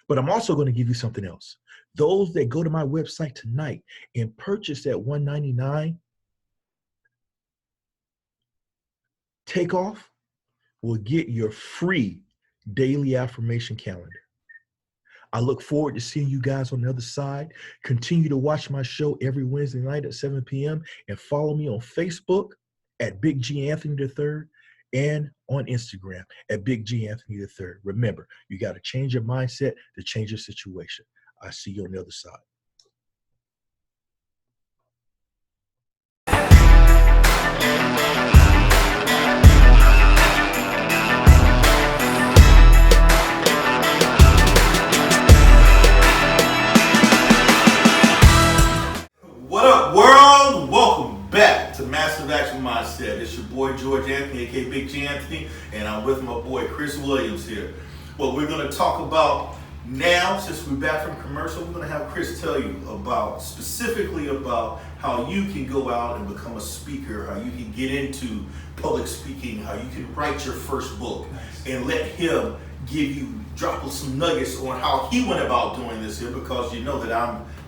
But I'm also going to give you something else. Those that go to my website tonight and purchase that $199 takeoff will get your free daily affirmation calendar. I look forward to seeing you guys on the other side. Continue to watch my show every Wednesday night at 7 p.m. and follow me on Facebook at Big G Anthony III and on Instagram at Big G Anthony III. Remember, you got to change your mindset to change your situation. I see you on the other side. What up, world? Welcome back to Massive Action Mindset. It's your boy George Anthony, aka Big G Anthony, and I'm with my boy Chris Williams here. What we're going to talk about now, since we're back from commercial, we're going to have Chris tell you specifically about how you can go out and become a speaker, how you can get into public speaking, how you can write your first book, and let him drop some nuggets on how he went about doing this here, because you know that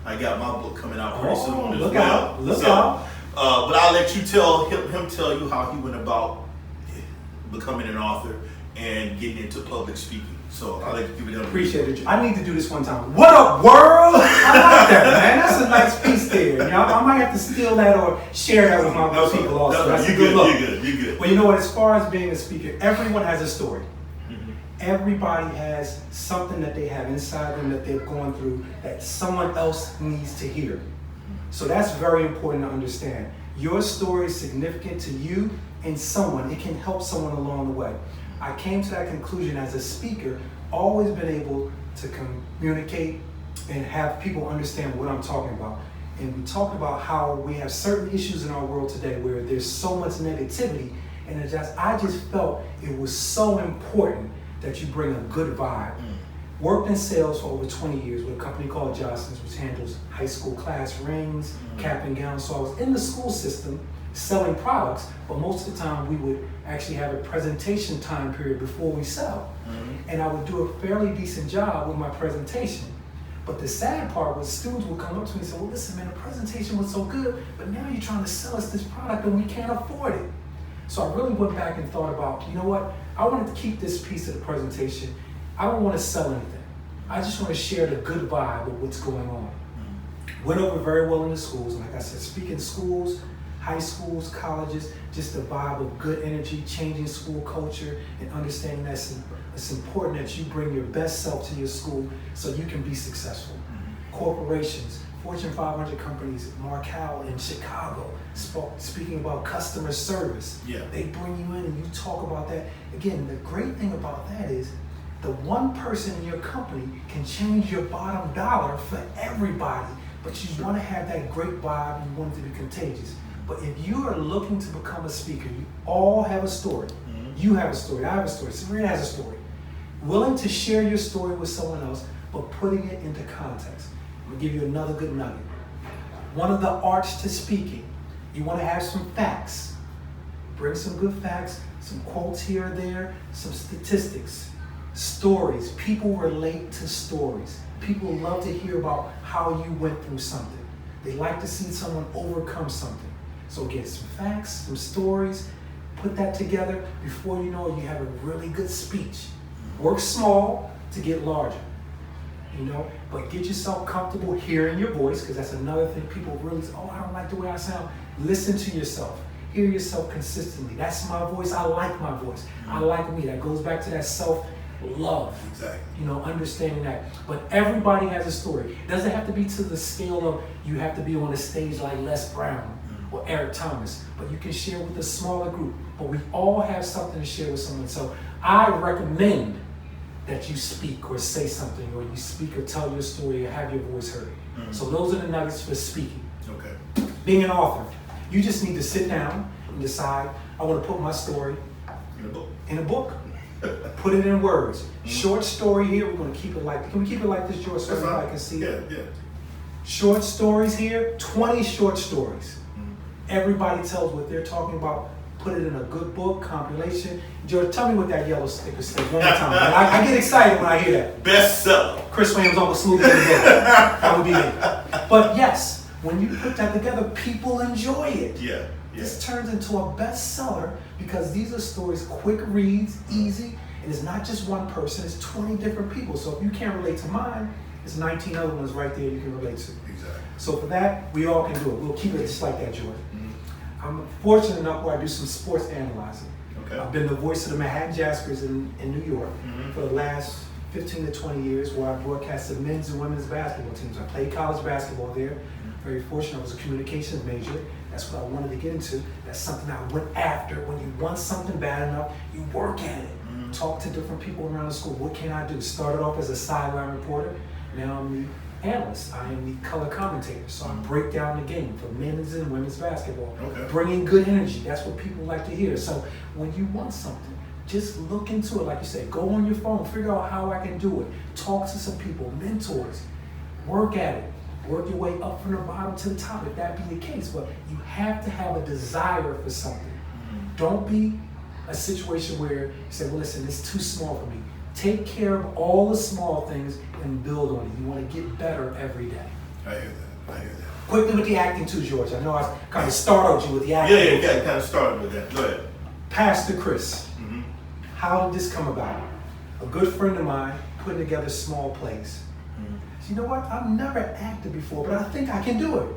I got my book coming out pretty soon as well. Look out. But I'll let you tell you how he went about becoming an author and getting into public speaking. So I'll let you give it up. Appreciate it. I need to do this one time. What up, world? I like that, man. That's a nice piece there. You know, I might have to steal that or share that with my people also. That's a good look. You're good. Well, you know what? As far as being a speaker, everyone has a story. Everybody has something that they have inside them that they've gone through that someone else needs to hear. So that's very important to understand. Your story is significant to you and someone. It can help someone along the way. I came to that conclusion as a speaker, always been able to communicate and have people understand what I'm talking about. And we talked about how we have certain issues in our world today where there's so much negativity, and I just felt it was so important that you bring a good vibe. Worked in sales for over 20 years with a company called Johnson's, which handles high school class rings, cap and gown. So I was in the school system selling products, but most of the time we would actually have a presentation time period before we sell. And I would do a fairly decent job with my presentation. But the sad part was students would come up to me and say, well, listen, man, the presentation was so good, but now you're trying to sell us this product and we can't afford it. So I really went back and thought about, you know what? I wanted to keep this piece of the presentation. I don't want to sell anything. I just want to share the good vibe of what's going on. Went over very well in the schools, and like I said, speaking schools, high schools, colleges, just the vibe of good energy, changing school culture, and understanding that it's important that you bring your best self to your school so you can be successful. Corporations, Fortune 500 companies, Markel in Chicago, speaking about customer service. Yeah. They bring you in and you talk about that. Again, the great thing about that is the one person in your company can change your bottom dollar for everybody, but you want to have that great vibe and you want it to be contagious. But if you are looking to become a speaker, you all have a story. You have a story, I have a story, Serena has a story. Willing to share your story with someone else, but putting it into context. I'm gonna give you another good nugget. One of the arts to speaking, you want to have some facts. Bring some good facts, some quotes here or there, some statistics, stories. People relate to stories. People love to hear about how you went through something. They like to see someone overcome something. So get some facts, some stories, put that together. Before you know it, you have a really good speech. Work small to get larger, you know, but get yourself comfortable hearing your voice, because that's another thing people really say, oh, I don't like the way I sound. Listen to yourself. Hear yourself consistently. That's my voice. I like my voice. I like me. That goes back to that self-love. Exactly. You know, understanding that. But everybody has a story. It doesn't have to be to the scale of you have to be on a stage like Les Brown or Eric Thomas, but you can share with a smaller group. But we all have something to share with someone. So I recommend that you speak or say something, or you speak or tell your story or have your voice heard. So those are the nuggets for speaking. Okay. Being an author, you just need to sit down and decide, I want to put my story In a book. in a book. Put it in words. Short story here, we're going to keep it like, can we keep it like this, George, so everybody can see it? Yeah. Short stories here, 20 short stories. Everybody tells what they're talking about. Put it in a good book, compilation. George, tell me what that yellow sticker says one more time. I get excited when I hear that. Bestseller. Chris Williams almost smooth in the book. That would be me. But yes, when you put that together, people enjoy it. Yeah. This turns into a bestseller because these are stories, quick reads, easy, and it's not just one person, it's 20 different people. So if you can't relate to mine, there's 19 other ones right there you can relate to. Exactly. So for that, we all can do it. We'll keep it just like that, George. I'm fortunate enough where I do some sports analyzing. Okay. I've been the voice of the Manhattan Jaspers in New York for the last 15 to 20 years, where I broadcasted men's and women's basketball teams. I played college basketball there. Very fortunate. I was a communications major. That's what I wanted to get into. That's something I went after. When you want something bad enough, you work at it. Talk to different people around the school. What can I do? Started off as a sideline reporter. Now I'm the analyst. I am the color commentator. So I break down the game for men's and women's basketball. Okay. Bringing good energy. That's what people like to hear. So when you want something, just look into it. Like you said, go on your phone, figure out how I can do it. Talk to some people, mentors. Work at it. Work your way up from the bottom to the top if that be the case. But you have to have a desire for something. Don't be a situation where you say, well, listen, it's too small for me. Take care of all the small things and build on it. You want to get better every day. I hear that. Quickly with the acting too, George. I know I kind of startled you with the acting. Yeah, you got kind of started with that. Go ahead. Pastor Chris, how did this come about? A good friend of mine putting together small plays. So you know what? I've never acted before, but I think I can do it.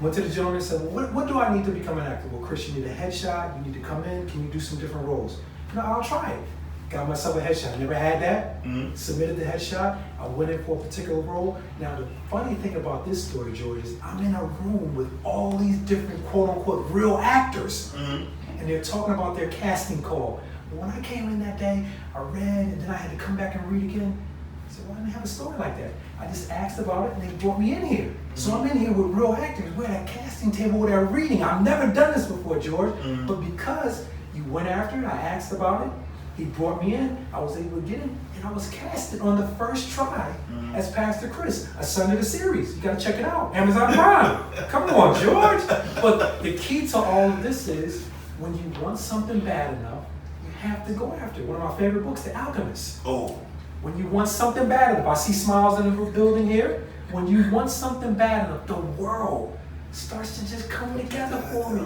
Went to the gentleman and said, well, what do I need to become an actor? Well, Chris, you need a headshot. You need to come in. Can you do some different roles? No, I'll try it. Got myself a headshot. Never had that. Submitted the headshot. I went in for a particular role. Now, the funny thing about this story, George, is I'm in a room with all these different quote-unquote real actors. And they're talking about their casting call. But when I came in that day, I read, and then I had to come back and read again. I said, well, I didn't have a story like that. I just asked about it, and they brought me in here. So I'm in here with real actors. We're at a casting table where they're reading. I've never done this before, George. But because you went after it, I asked about it, He brought me in. I was able to get in, and I was casted on the first try as Pastor Chris, a son of the series. You got to check it out. Amazon Prime. Come on, George. But the key to all of this is when you want something bad enough, you have to go after it. One of my favorite books, The Alchemist. Oh. When you want something bad enough, I see smiles in the building here. When you want something bad enough, the world starts to just come together for me.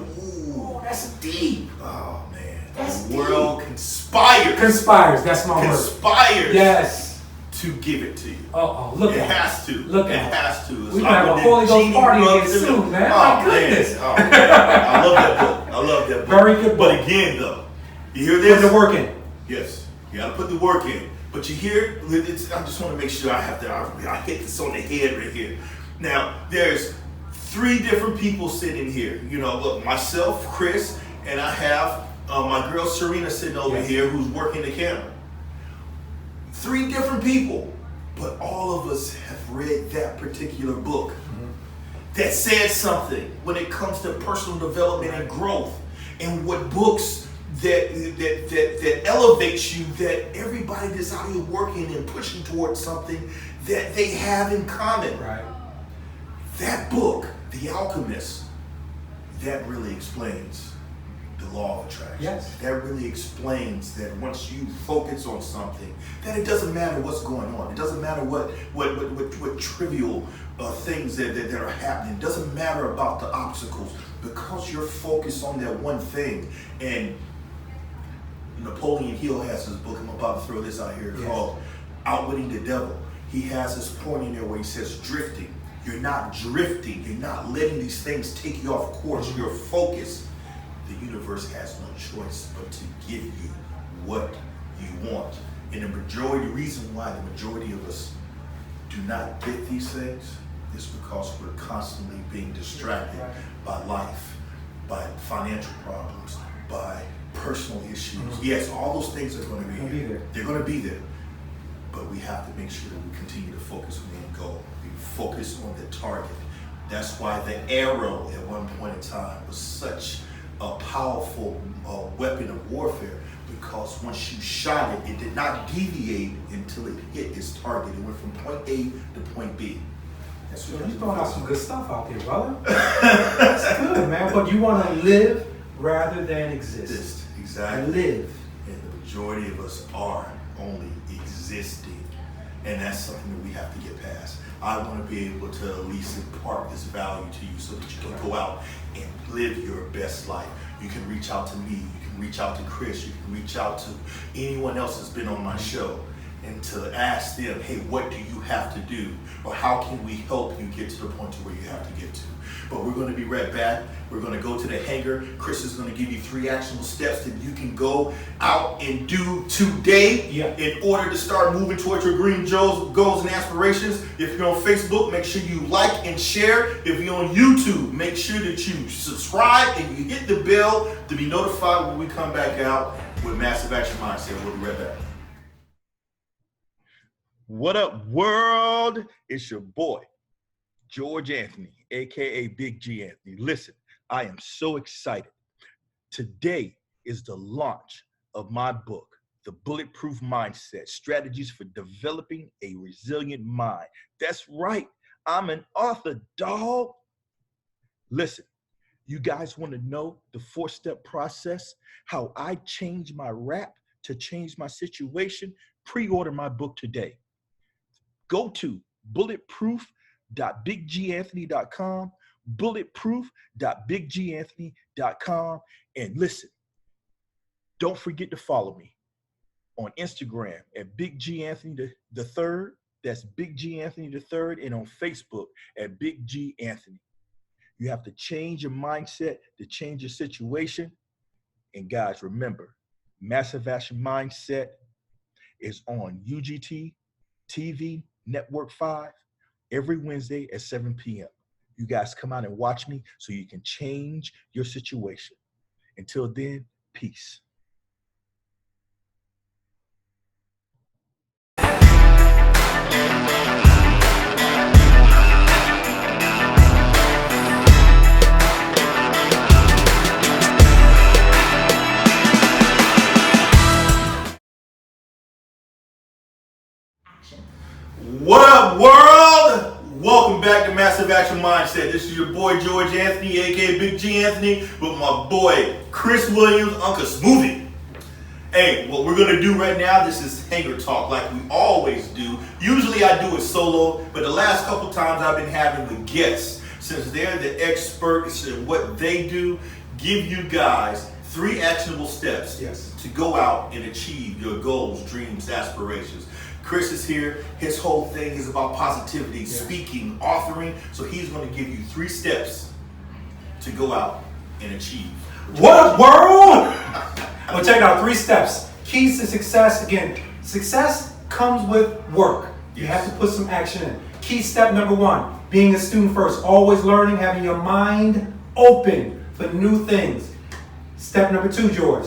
Oh, that's deep. Oh man. That's The world conspires. Conspires, that's my word. Conspires. Yes. To give it to you. Look It at it. has to. Look It at it. has to. It's We like have a when Holy the Ghost genie party runs here in soon, the- man. Oh, My goodness. Man. Oh, I love that book. I love that book. Very good book. But again, though, you hear this? Put the work in. Yes, you gotta put the work in. But you hear, I just want to make sure I hit this on the head right here. Now, there's 3 different people sitting here. You know, look, myself, Chris, and I have my girl Serena sitting over here who's working the camera. 3 different people, but all of us have read that particular book that said something when it comes to personal development and growth, and what books that elevates you, that everybody that's out here working and pushing towards something that they have in common. Right. That book, The Alchemist, that really explains the law of attraction. Yes. That really explains that once you focus on something, that it doesn't matter what's going on. It doesn't matter what trivial things that are happening. It doesn't matter about the obstacles, because you're focused on that one thing. And Napoleon Hill has his book, I'm about to throw this out here, called Outwitting the Devil. He has this point in there where he says drifting. You're not drifting. You're not letting these things take you off course. You're focused. The universe has no choice but to give you what you want. And the reason why the majority of us do not get these things is because we're constantly being distracted by life, by financial problems, by personal issues. Yes, all those things are going to be there. They're going to be there. But we have to make sure that we continue to focus on the end goal. We focus on the target. That's why the arrow at one point in time was such a powerful weapon of warfare, because once you shot it, it did not deviate until it hit its target. It went from point A to point B. That's what You're throwing out some good stuff out there, brother. That's good, man. But you want to live rather than exist. Exactly. Live. And the majority of us are only existing. And that's something that we have to get past. I want to be able to at least impart this value to you so that you can go out and live your best life. You can reach out to me, you can reach out to Chris, you can reach out to anyone else that's been on my show, and to ask them, hey, what do you have to do? Or how can we help you get to the point to where you have to get to? But we're going to be right back. We're going to go to the hangar. Chris is going to give you 3 actionable steps that you can go out and do today in order to start moving towards your green goals and aspirations. If you're on Facebook, make sure you like and share. If you're on YouTube, make sure that you subscribe and you hit the bell to be notified when we come back out with Massive Action Mindset. We'll be right back. What up, world? It's your boy, George Anthony, aka Big G Anthony. Listen, I am so excited. Today is the launch of my book, The Bulletproof Mindset, Strategies for Developing a Resilient Mind. That's right, I'm an author, dog. Listen, you guys want to know the 4-step process, how I changed my rap to change my situation? Pre-order my book today. Go to bulletproof.bigganthony.com, bulletproof.bigganthony.com, and listen, don't forget to follow me on Instagram at Big G Anthony the Third. That's Big G Anthony the Third, and on Facebook at Big G Anthony. You have to change your mindset to change your situation. And guys, remember, Massive Action Mindset is on UGT TV Network 5 every Wednesday at 7 p.m. You guys come out and watch me so you can change your situation. Until then, peace. said, this is your boy George Anthony, aka Big G Anthony, with my boy Chris Williams, Uncle Smoothie. Hey, what we're gonna do right now, this is Hanger Talk like we always do. Usually I do it solo, but the last couple times I've been having the guests, since they're the experts in what they do, give you guys 3 actionable steps to go out and achieve your goals, dreams, aspirations. Chris is here. His whole thing is about positivity, speaking, authoring. So he's going to give you 3 steps to go out and achieve. What up, world? Well, check it out. 3 steps. Keys to success. Again, success comes with work. You have to put some action in. Key step number 1, being a student first. Always learning, having your mind open for new things. Step number 2, George.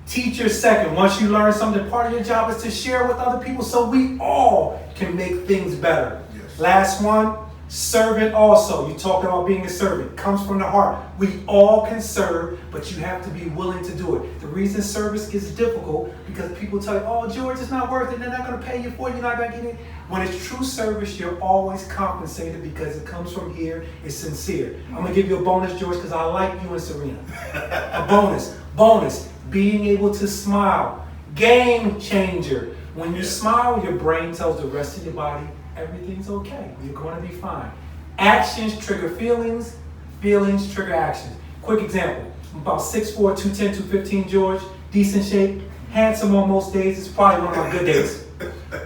Teacher second. Once you learn something, part of your job is to share with other people so we all can make things better. Last one, servant also. You talk about being a servant. Comes from the heart. We all can serve, but you have to be willing to do it. The reason service gets difficult because people tell you, oh, George, it's not worth it. They're not going to pay you for it. You're not going to get it. When it's true service, you're always compensated because it comes from here. It's sincere. I'm going to give you a bonus, George, because I like you and Serena. A bonus. Being able to smile. Game changer. When you smile, your brain tells the rest of your body, everything's okay. You're going to be fine. Actions trigger feelings. Feelings trigger actions. Quick example. I'm about 6'4", 210, 215, George. Decent shape. Handsome on most days. It's probably one of my good days.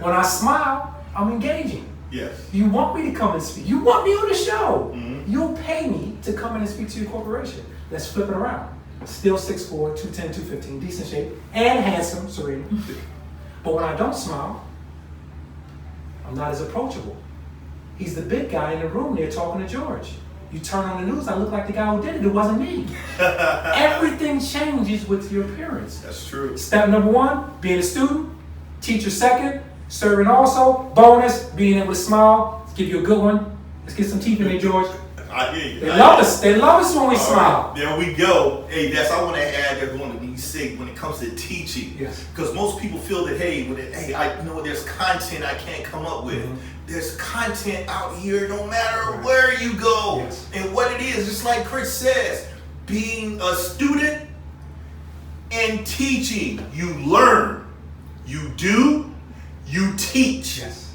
When I smile, I'm engaging. Yes. You want me to come and speak. You want me on the show. Mm-hmm. You'll pay me to come in and speak to your corporation. Let's flip it around. Still 6'4", 210, 215, decent shape, and handsome, Serena. But when I don't smile, I'm not as approachable. He's the big guy in the room there talking to George. You turn on the news, I look like the guy who did it. It wasn't me. Everything changes with your appearance. That's true. Step number 1, being a student. Teacher second, serving also. Bonus, being able to smile. Let's give you a good one. Let's get some teeth in there, George. I hear you. They love us. They love us when we smile. Right, there we go. Hey, I want to add that one when you say when it comes to teaching. Yes. Because most people feel that I know there's content I can't come up with. Mm-hmm. There's content out here no matter where you go. Yes. And what it is, just like Chris says, being a student and teaching, you learn, you do, you teach. Yes.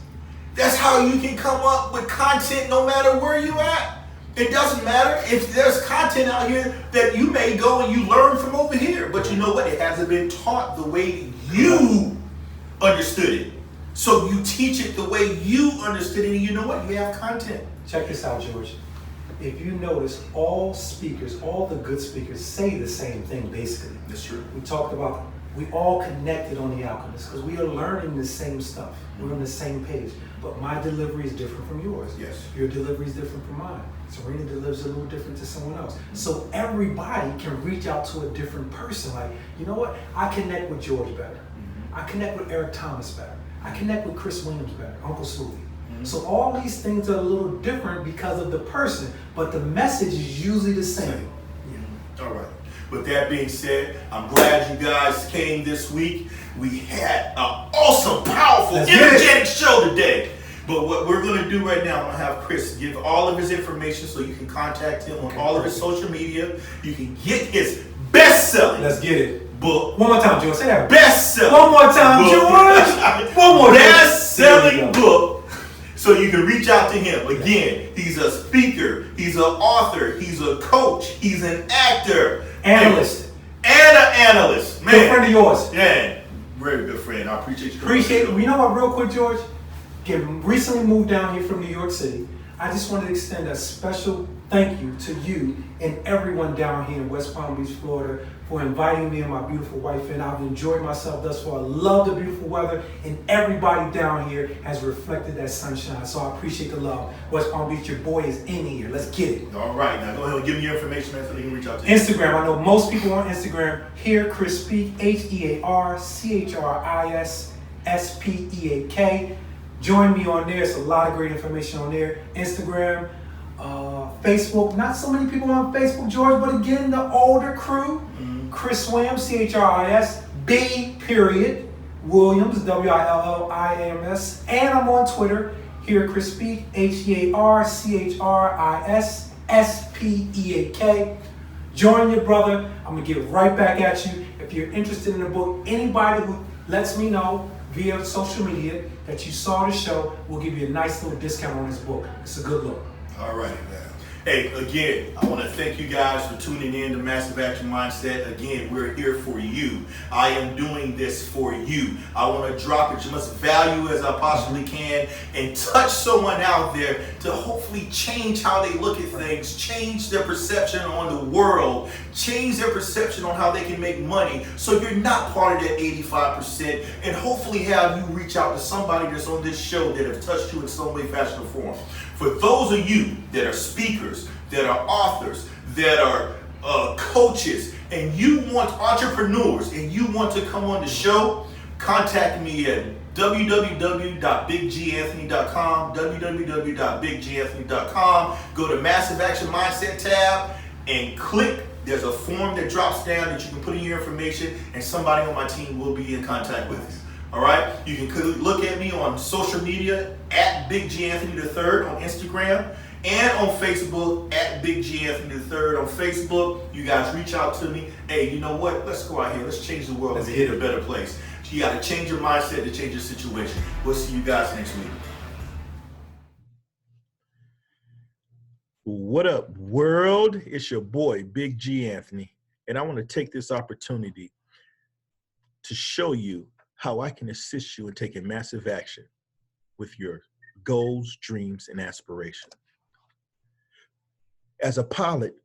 That's how you can come up with content no matter where you at. It doesn't matter if there's content out here that you may go and you learn from over here. But you know what? It hasn't been taught the way you understood it. So you teach it the way you understood it, and you know what? You have content. Check this out, George. If you notice, all speakers, all the good speakers say the same thing, basically. That's true. We talked about, we all connected on The Alchemist because we are learning the same stuff. We're on the same page. But my delivery is different from yours. Yes. Your delivery is different from mine. Serena delivers a little different to someone else. So everybody can reach out to a different person. Like, you know what? I connect with George better. Mm-hmm. I connect with Eric Thomas better. I connect with Chris Williams better, Uncle Smoothie. Mm-hmm. So all these things are a little different because of the person, but the message is usually the same. Yeah. All right. With that being said, I'm glad you guys came this week. We had an awesome, powerful, energetic show today. But what we're going to do right now, I'm going to have Chris give all of his information so you can contact him on all of his social media. You can get his best-selling Let's get it. book. One more time, George. Say that. Best-selling One more time, book. George. One more. Best-selling book. So you can reach out to him. Again, he's a speaker. He's an author. He's a coach. He's an actor. Analyst. And an analyst. Man. Good friend of yours. Yeah. Very good friend. I appreciate you. Appreciate it. You know what, real quick, George? Recently moved down here from New York City. I just wanted to extend a special thank you to you and everyone down here in West Palm Beach, Florida, for inviting me and my beautiful wife in. I've enjoyed myself thus far. I love the beautiful weather, and everybody down here has reflected that sunshine. So I appreciate the love. West Palm Beach, your boy is in here. Let's get it. All right, now go ahead and give me your information, man, so they can reach out to you. Instagram. I know most people on Instagram. Hear Chris Speak. HearChrisSpeak. Join me on there. It's a lot of great information on there. Instagram, Facebook. Not so many people on Facebook, George, but again, the older crew. Mm-hmm. Chris Williams, CHRIS, B. Williams, WILLIAMS. And I'm on Twitter. Hear Chris Speak, HearChris. SPEAK. Join your brother. I'm going to get right back at you. If you're interested in the book, anybody who lets me know via social media that you saw the show, we'll give you a nice little discount on this book. It's a good look. All right, man. Hey, again, I want to thank you guys for tuning in to Massive Action Mindset. Again, we're here for you. I am doing this for you. I want to drop as much value as I possibly can and touch someone out there to hopefully change how they look at things, change their perception on the world, change their perception on how they can make money so you're not part of that 85%, and hopefully have you reach out to somebody that's on this show that have touched you in some way, fashion, or form. For those of you that are speakers, that are authors, that are coaches, and you want entrepreneurs, and you want to come on the show, contact me at www.bigganthony.com, www.bigganthony.com. Go to Massive Action Mindset tab and click. There's a form that drops down that you can put in your information, and somebody on my team will be in contact with you. All right, you can look at me on social media at Big G Anthony III on Instagram and on Facebook at Big G Anthony III on Facebook. You guys reach out to me. Hey, you know what? Let's go out here. Let's change the world and hit a better place. You got to change your mindset to change your situation. We'll see you guys next week. What up, world? It's your boy, Big G Anthony, and I want to take this opportunity to show you how I can assist you in taking massive action with your goals, dreams, and aspirations. As a pilot,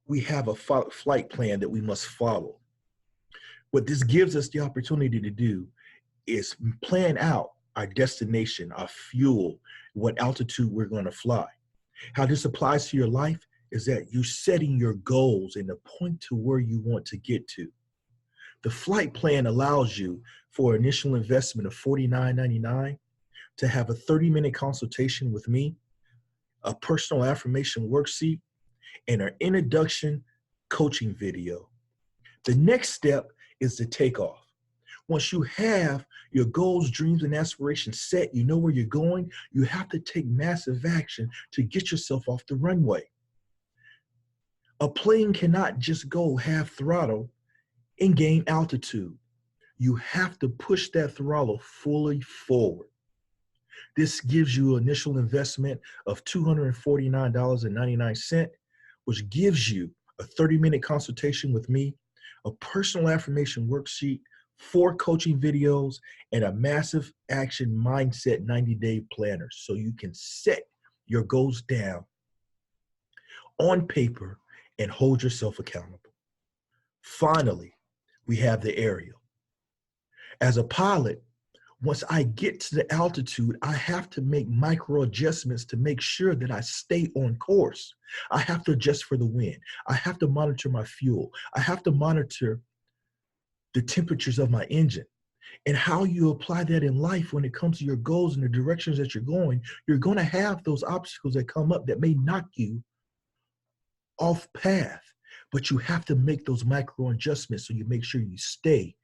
we have a flight plan that we must follow. What this gives us the opportunity to do is plan out our destination, our fuel, what altitude we're going to fly. How this applies to your life is that you're setting your goals and the point to where you want to get to. The flight plan allows you for initial investment of $49.99 to have a 30-minute consultation with me, a personal affirmation worksheet, and an introduction coaching video. The next step is the takeoff. Once you have your goals, dreams, and aspirations set, you know where you're going, you have to take massive action to get yourself off the runway. A plane cannot just go half throttle and gain altitude. You have to push that throttle fully forward. This gives you an initial investment of $249.99, which gives you a 30-minute consultation with me, a personal affirmation worksheet, 4 coaching videos, and a massive action mindset 90-day planner so you can set your goals down on paper and hold yourself accountable. Finally, we have the aerial. As a pilot, once I get to the altitude, I have to make micro adjustments to make sure that I stay on course. I have to adjust for the wind. I have to monitor my fuel. I have to monitor the temperatures of my engine. And how you apply that in life when it comes to your goals and the directions that you're going to have those obstacles that come up that may knock you off path. But you have to make those micro adjustments so you make sure you stay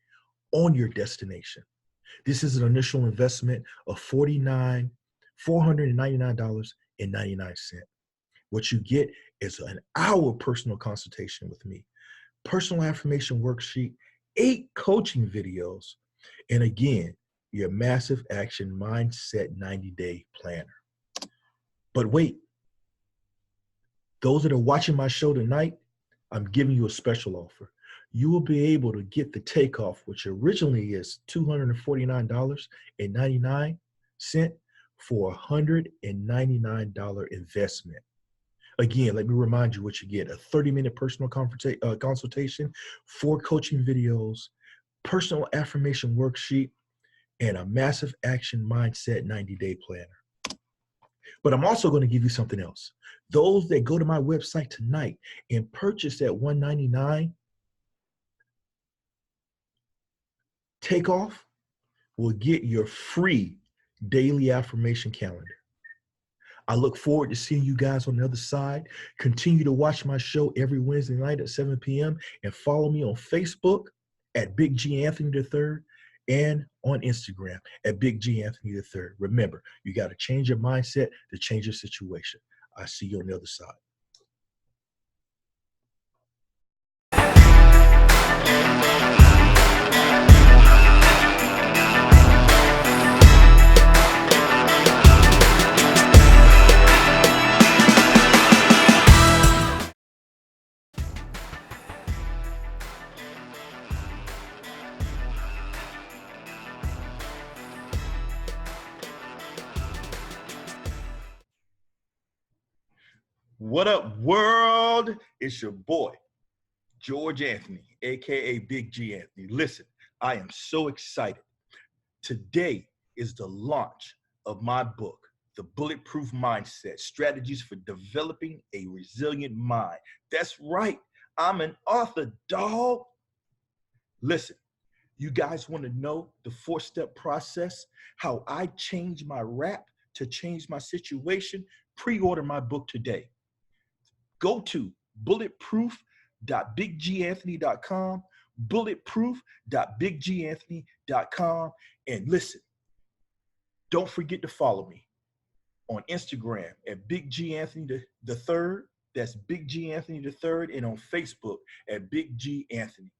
on your destination. This is an initial investment of $499.99. What you get is an hour personal consultation with me, personal affirmation worksheet, 8 coaching videos, and again, your massive action mindset 90-day planner. But wait, those that are watching my show tonight, I'm giving you a special offer. You will be able to get the takeoff, which originally is $249.99 for a $199 investment. Again, let me remind you what you get: a 30-minute personal consultation, 4 coaching videos, personal affirmation worksheet, and a massive action mindset 90-day planner. But I'm also going to give you something else. Those that go to my website tonight and purchase that $199 takeoff will get your free daily affirmation calendar. I look forward to seeing you guys on the other side. Continue to watch my show every Wednesday night at 7 p.m. and follow me on Facebook at Big G Anthony III and on Instagram at Big G Anthony III. Remember, you got to change your mindset to change your situation. I see you on the other side. What up, world? It's your boy, George Anthony, aka Big G Anthony. Listen, I am so excited. Today is the launch of my book, The Bulletproof Mindset, Strategies for Developing a Resilient Mind. That's right, I'm an author, dog. Listen, you guys want to know the 4-step process, how I changed my rap to change my situation? Pre-order my book today. Go to bulletproof.bigganthony.com, bulletproof.bigganthony.com, and listen, don't forget to follow me on Instagram at Big G Anthony the third. That's Big G Anthony the third, and on Facebook at Big G Anthony.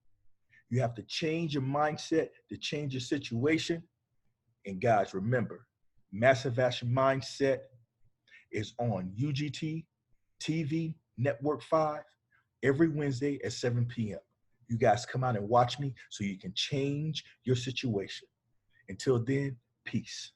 You have to change your mindset to change your situation. And guys, remember, Massive Action Mindset is on UGT TV Network 5 every Wednesday at 7 p.m. You guys come out and watch me so you can change your situation. Until then, peace.